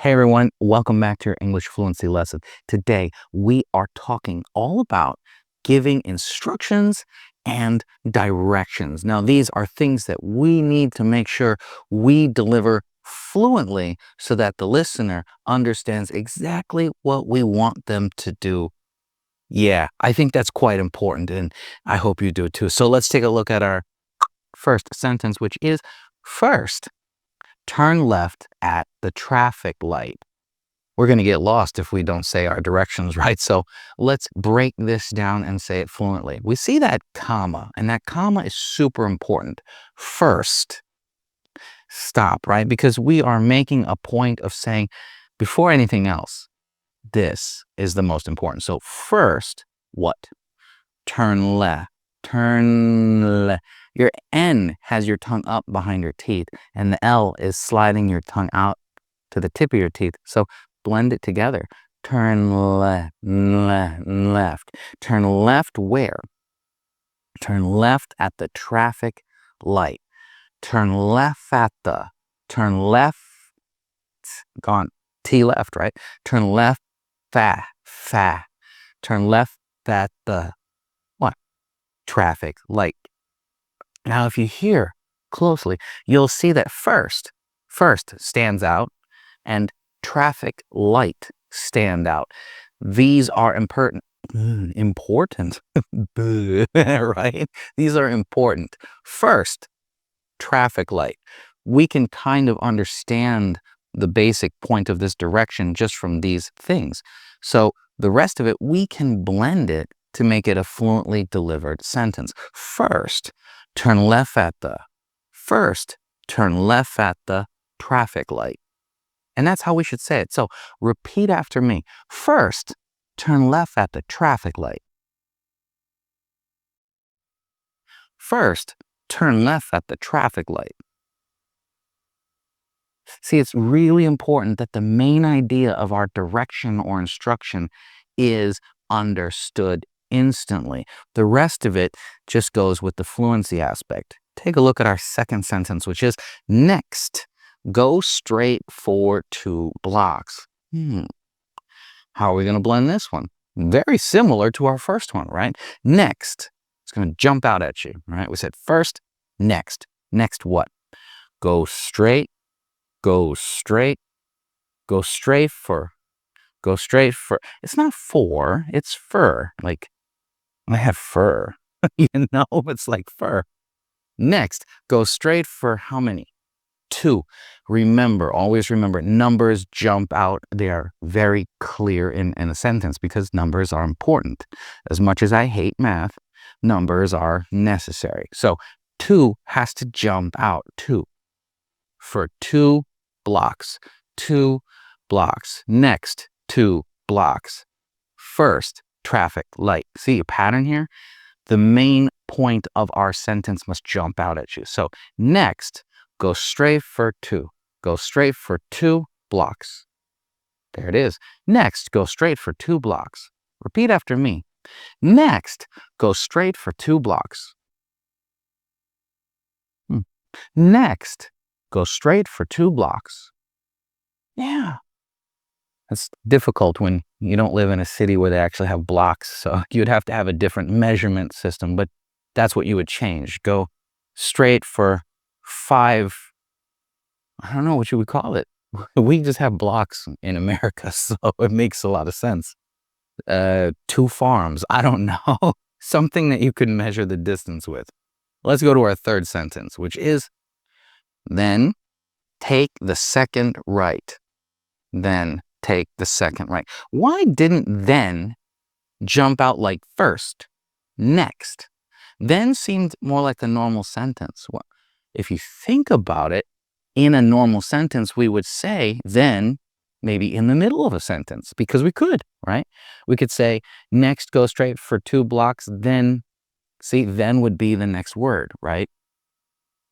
Hey everyone, welcome back to your English fluency lesson. Today we are talking all about giving instructions and directions. Now, these are things that we need to make sure we deliver fluently so that the listener understands exactly what we want them to do. Yeah, I think that's quite important, and I hope you do too. So let's take a look at our first sentence, which is first, turn left at the traffic light. We're going to get lost if we don't say our directions right. So let's break this down and say it fluently. We see that comma, and that comma is super important. First, stop, right? Because we are making a point of saying, before anything else, this is the most important. So first, what? Turn left. Turn left. Your N has your tongue up behind your teeth, and the L is sliding your tongue out to the tip of your teeth. So blend it together. Turn left, left, left. Turn left where? Turn left at the traffic light. Turn left at the, turn left, gone, T left, right? Turn left, fa. Turn left at the, what? Traffic light. Now, if you hear closely, you'll see that first stands out, and traffic light stand out. These are important, right? These are important. First, traffic light. We can kind of understand the basic point of this direction just from these things. So the rest of it, we can blend it to make it a fluently delivered sentence. First, turn left at the. First, turn left at the traffic light. And that's how we should say it. So repeat after me. First, turn left at the traffic light. First, turn left at the traffic light. See, it's really important that the main idea of our direction or instruction is understood instantly. The rest of it just goes with the fluency aspect. Take a look at our second sentence, which is next. Go straight for 2 blocks. How are we going to blend this one? Very similar to our first one, right? Next. It's going to jump out at you, right? We said first, next. Next what? Go straight, go straight, go straight for, go straight for. It's not for, it's fur. Like, I have fur. It's like fur. Next, go straight for how many? 2. Remember, always remember, numbers jump out. They are very clear in a sentence because numbers are important. As much as I hate math, numbers are necessary. So 2 has to jump out. 2 for 2 blocks. 2 blocks. Next, 2 blocks. First, traffic light. See a pattern here? The main point of our sentence must jump out at you. So next, go straight for 2. Go straight for 2 blocks. There it is. Next, go straight for 2 blocks. Repeat after me. Next, go straight for 2 blocks. Next, go straight for 2 blocks. Yeah. It's difficult when you don't live in a city where they actually have blocks. So you'd have to have a different measurement system, but that's what you would change. Go straight for 5, I don't know what you would call it. We just have blocks in America, so it makes a lot of sense. 2 farms, I don't know. Something that you can measure the distance with. Let's go to our third sentence, which is, then take the second right. Then take the second right. Why didn't then jump out like first? Next. Then seemed more like a normal sentence. Well, if you think about it, in a normal sentence, we would say then maybe in the middle of a sentence because we could, right? We could say next, go straight for 2 blocks. Then, see, then would be the next word, right?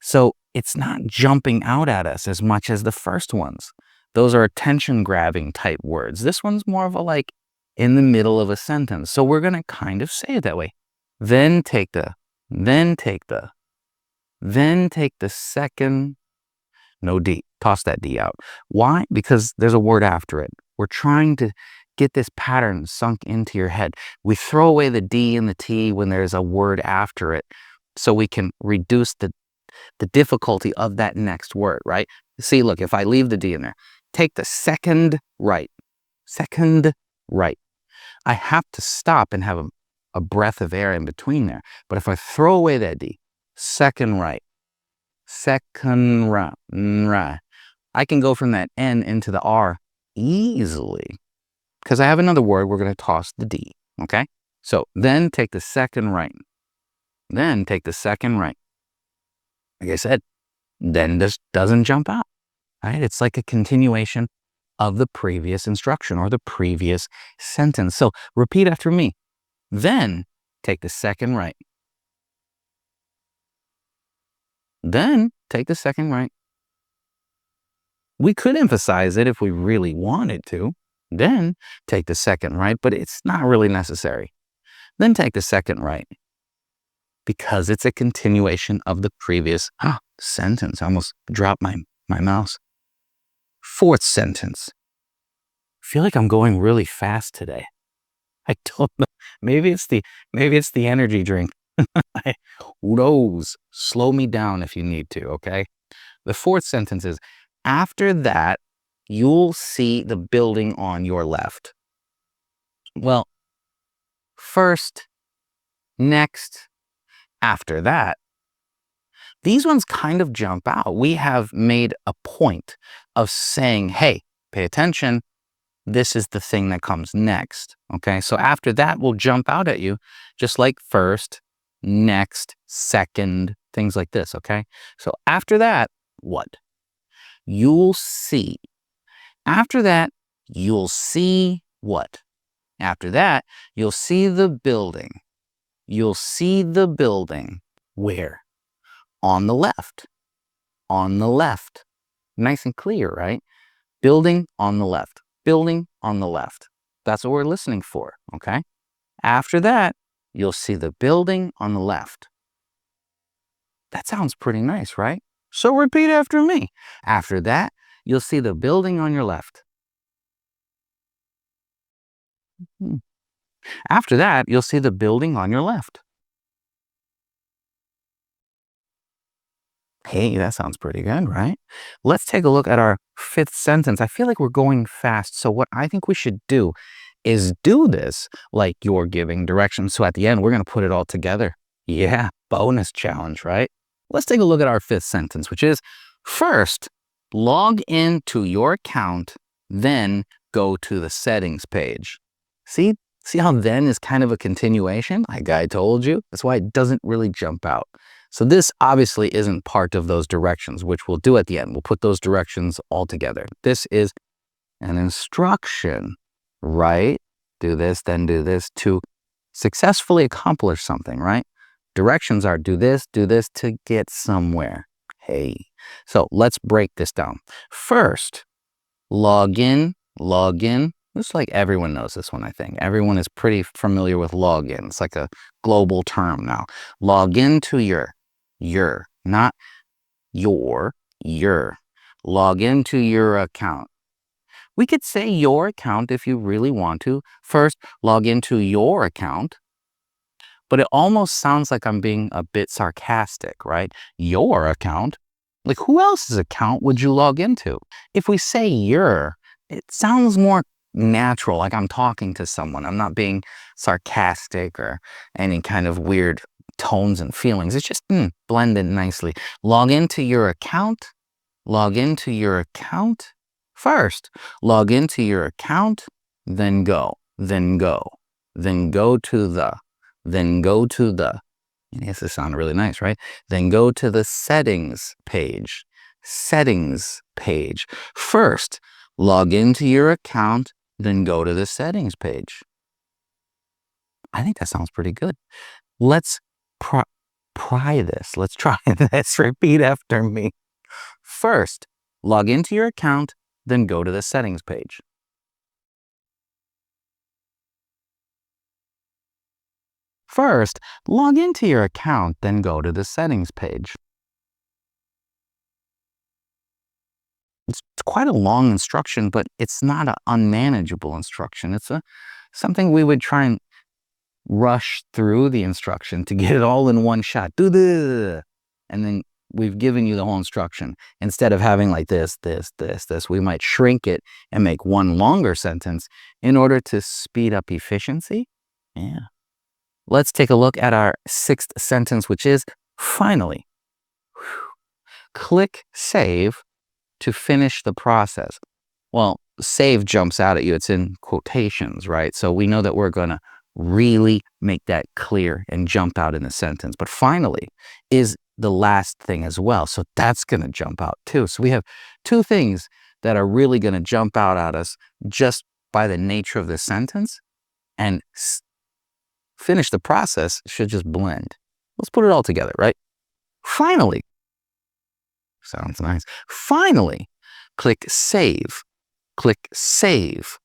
So it's not jumping out at us as much as the first ones. Those are attention grabbing type words. This one's more of a like in the middle of a sentence. So we're going to kind of say it that way. Then take the, then take the, then take the second, no D. Toss that D out. Why? Because there's a word after it. We're trying to get this pattern sunk into your head. We throw away the D and the T when there's a word after it so we can reduce the difficulty of that next word, right? See, look, if I leave the D in there, take the second right. Second right. I have to stop and have a breath of air in between there. But if I throw away that D, second right, second right, I can go from that N into the R easily because I have another word. We're going to toss the D, okay? So then take the second right. Then take the second right. Like I said, then this doesn't jump out, right? It's like a continuation of the previous instruction or the previous sentence. So repeat after me. Then take the second right. Then take the second right. We could emphasize it if we really wanted to. Then take the second right, but it's not really necessary. Then take the second right because it's a continuation of the previous sentence. I almost dropped my mouse. Fourth sentence. I feel like I'm going really fast today. I don't know. Maybe it's the energy drink. Who knows? Slow me down if you need to, okay? The fourth sentence is, after that, you'll see the building on your left. Well, first, next, after that. These ones kind of jump out. We have made a point of saying, hey, pay attention. This is the thing that comes next, okay? So after that will jump out at you, just like first, next, second, things like this, okay? So after that, what? You'll see. After that, you'll see what? After that, you'll see the building. You'll see the building. Where? On the left. On the left. Nice and clear, right? Building on the left. Building on the left. That's what we're listening for, okay? After that, you'll see the building on the left. That sounds pretty nice, right? So repeat after me. After that, you'll see the building on your left. After that, you'll see the building on your left. Hey, that sounds pretty good, right? Let's take a look at our fifth sentence. I feel like we're going fast, so what I think we should do is do this like you're giving directions. So at the end, we're going to put it all together. Yeah, bonus challenge, right? Let's take a look at our fifth sentence, which is, first, log into your account, then go to the settings page. See how then is kind of a continuation? Like I told you. That's why it doesn't really jump out. So this obviously isn't part of those directions, which we'll do at the end. We'll put those directions all together. This is an instruction, right? Do this, then do this to successfully accomplish something, right? Directions are do this to get somewhere. Hey, so let's break this down. First, log in. Looks like everyone knows this one, I think. Everyone is pretty familiar with login. It's like a global term now. Log into your, not your. Log into your account. We could say your account if you really want to. First, log into your account. But it almost sounds like I'm being a bit sarcastic, right? Your account? Like, who else's account would you log into? If we say your, it sounds more natural, like I'm talking to someone. I'm not being sarcastic or any kind of weird tones and feelings. It's just blended nicely. Log into your account. Log into your account. First, log into your account, then go to the, yes, this sounded really nice, right? Then go to the settings page. First, log into your account, then go to the settings page. I think that sounds pretty good. Let's try this. Let's try this. Repeat after me. First, log into your account, then go to the settings page. First, log into your account, then go to the settings page. It's quite a long instruction, but it's not an unmanageable instruction. It's something we would try and rush through the instruction to get it all in one shot. Do this. And then we've given you the whole instruction. Instead of having like this, we might shrink it and make one longer sentence in order to speed up efficiency. Yeah. Let's take a look at our sixth sentence, which is finally. Click save to finish the process. Well, save jumps out at you. It's in quotations, right? So we know that we're going to really make that clear and jump out in the sentence. But finally is the last thing as well. So that's going to jump out too. So we have two things that are really going to jump out at us just by the nature of the sentence, and finish the process should just blend. Let's put it all together, right? Finally. Sounds nice. Finally, click save. Click save.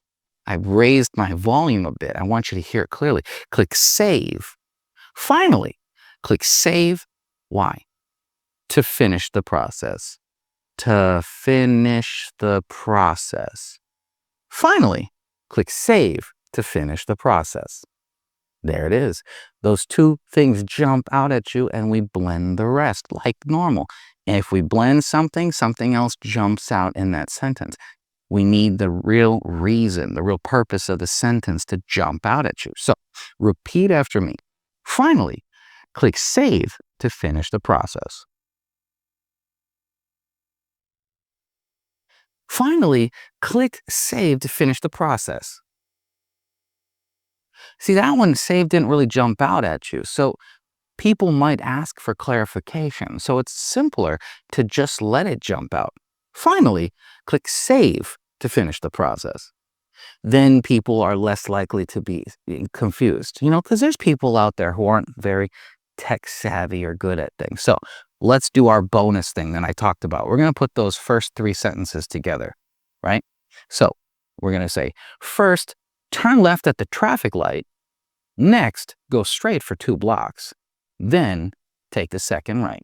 I've raised my volume a bit. I want you to hear it clearly. Click save. Finally, click save. Why? To finish the process. To finish the process. Finally, click save to finish the process. There it is. Those two things jump out at you and we blend the rest like normal. And if we blend something, something else jumps out in that sentence. We need the real reason, the real purpose of the sentence to jump out at you. So repeat after me. Finally, click save to finish the process. Finally, click save to finish the process. See, that one, save, didn't really jump out at you. So people might ask for clarification. So it's simpler to just let it jump out. Finally, click save to finish the process. Then people are less likely to be confused, because there's people out there who aren't very tech savvy or good at things. So let's do our bonus thing that I talked about. We're going to put those first three sentences together, right? So we're going to say, first, turn left at the traffic light. Next, go straight for 2 blocks. Then take the second right.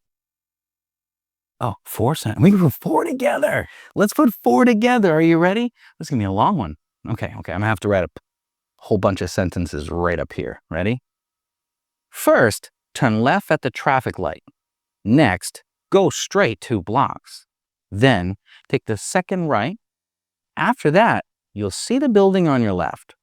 Oh, 4 sentences. We can put 4 together. Let's put 4 together. Are you ready? This is going to be a long one. Okay. I'm going to have to write a whole bunch of sentences right up here. Ready? First, turn left at the traffic light. Next, go straight 2 blocks. Then take the second right. After that, you'll see the building on your left.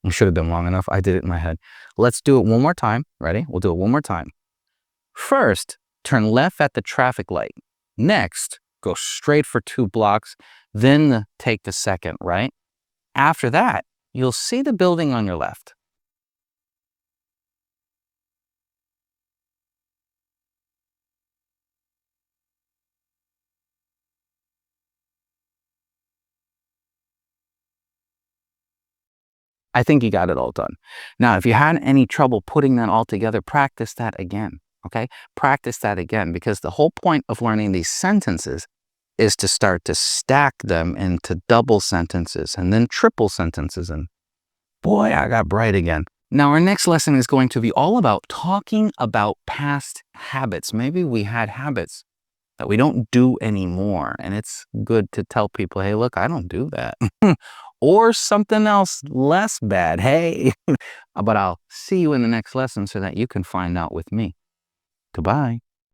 I should have done long enough. I did it in my head. Let's do it one more time. Ready? We'll do it one more time. First, turn left at the traffic light. Next, go straight for 2 blocks. Then take the second right. After that, you'll see the building on your left. I think you got it all done. Now, if you had any trouble putting that all together, practice that again, okay? Practice that again, because the whole point of learning these sentences is to start to stack them into double sentences and then triple sentences. And boy, I got bright again. Now, our next lesson is going to be all about talking about past habits. Maybe we had habits that we don't do anymore. And it's good to tell people, hey, look, I don't do that. Or something else less bad. Hey, but I'll see you in the next lesson so that you can find out with me. Goodbye.